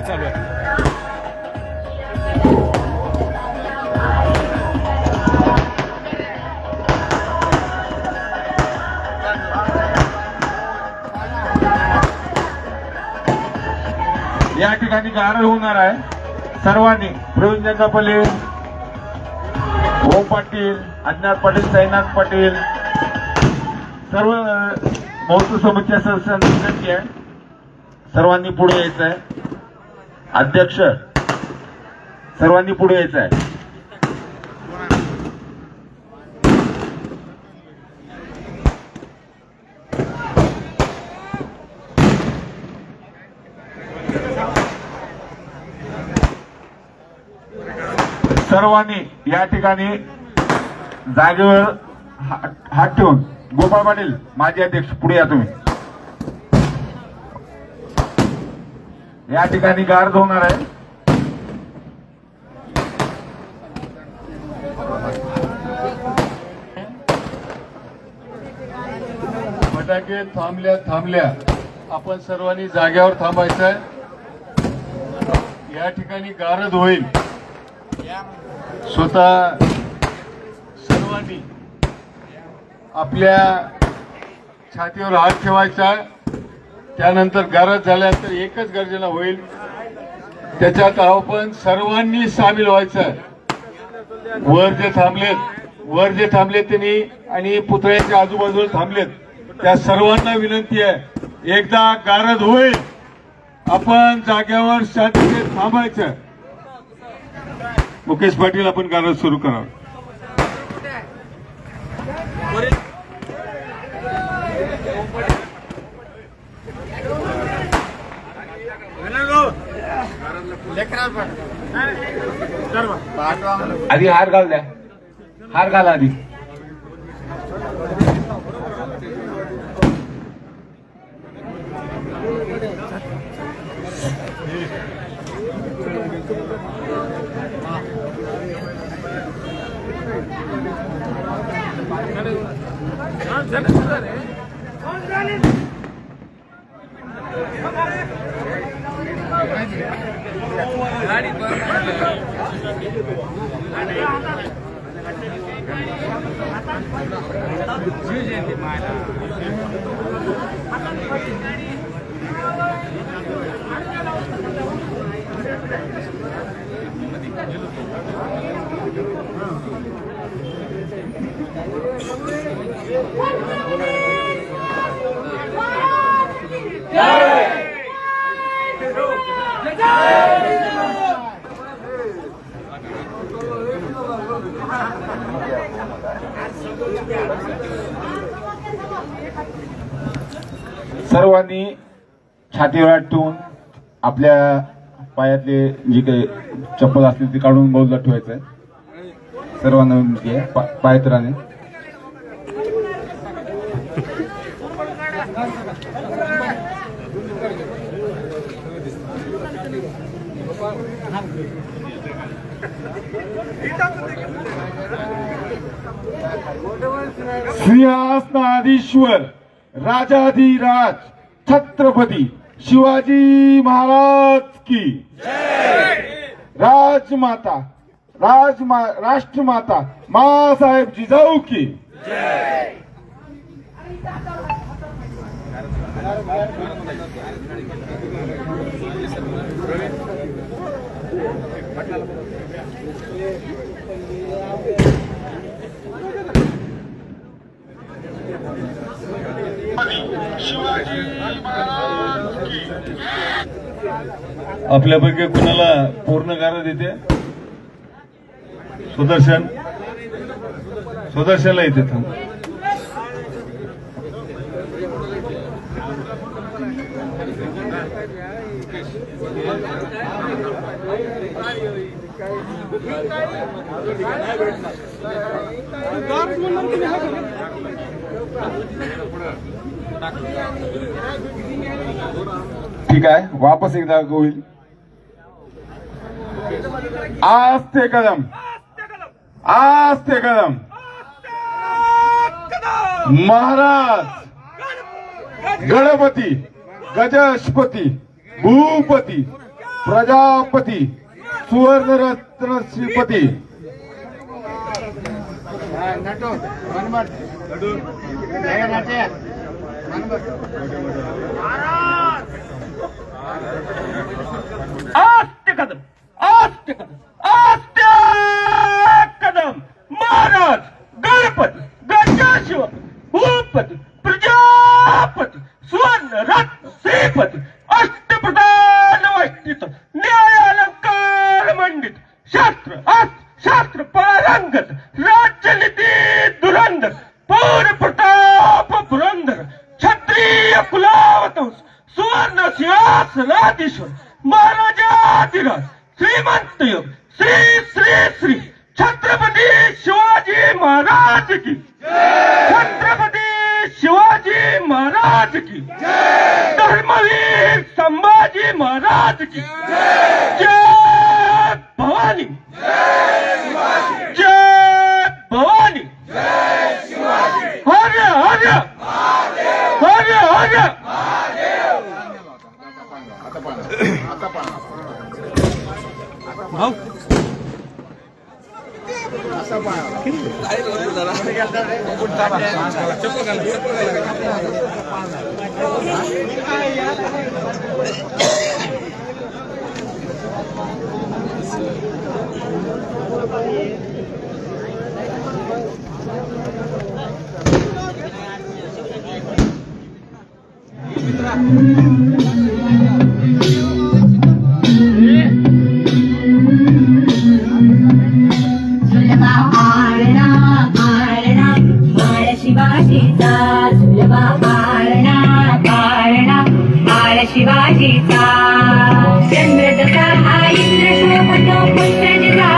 चालू आहे. या ठिकाणी गारद होणार आहे. सर्वांनी प्रवीण जंगापल्ले, ओम पाटील, अज्ञात पाटील, साईनाथ पाटील, सर्व महोत्सव समितीच्या सदस्यांची विनंती आहे, सर्वांनी पुढे यायचं आहे. अध्यक्ष सर्वांनी पुढे यायचं आहे. सर्वांनी या ठिकाणी जागेवर हात ठेवून, गोपाळ पाटील माजी अध्यक्ष पुढे या तुम्ही. या ठिकाणी गारद होणार आहे. फटाके थांबल्या आपण सर्वांनी जागेवर थांबायचं आहे. या ठिकाणी गारद होईल. स्वतः सर्वांनी आपल्या छातीवर हात ठेवायचा. त्यानंतर गारद झाल्यानंतर एकच गर्जना होईल, त्याच्यात आपण सर्वांनी सामील व्हायचं. वर जे थांबलेत त्यांनी आणि पुतळ्याच्या आजूबाजूला थांबलेत त्या सर्वांना विनंती आहे, एकदा गारद होईल आपण जागेवर शांततेत थांबायचं. मुकेश पाटील आपण गारद सुरू करावं. आधी हार घाल द्या, हार घाला आधी. सर्वांनी छातीवर हात ठेवून आपल्या पायातले जे काही चप्पल असतील ते काढून बाजूला ठेवायचं आहे. सर्वांना विनंती आहे, पायतराने. सिंहासनाधीश्वर राजाधिराज छत्रपती शिवाजी महाराज की राजमाता राष्ट्रमाता माँसाहेब जिजाऊ की. आपल्यापैकी कुणाला पूर्ण गारद येते? सुदर्शनला येते. थांब. ठीक आहे, वापस एकदा होईल. आस्ते कदम, आस्ते कदम. महाराज गणपती गजपती भूपती प्रजापती सुवर्णरत्न श्रीपती आस्ते कदम आस्ते कदम आस्ते कदम महाराज गणपती गजाशिव भूपती प्रजापती स्वर्ण रत्न श्रीपती अष्टप्रधान वैष्णित न्यायालंकार मंडित शास्त्र शास्त्र पारंगत राज्यनीती धुरंधर पौर प्रताप पुरंदर क्षत्रिय कुलावतंस सुवर्ण सिंहासनाधीश्वर महाराजाधिराज श्रीमंत योग श्री श्री श्री छत्रपती शिवाजी महाराज की छत्रपती शिवाजी महाराज की धर्मवीर संभाजी महाराज की जय भवानी जय भवानी हर हर हर हर शिवाजीचा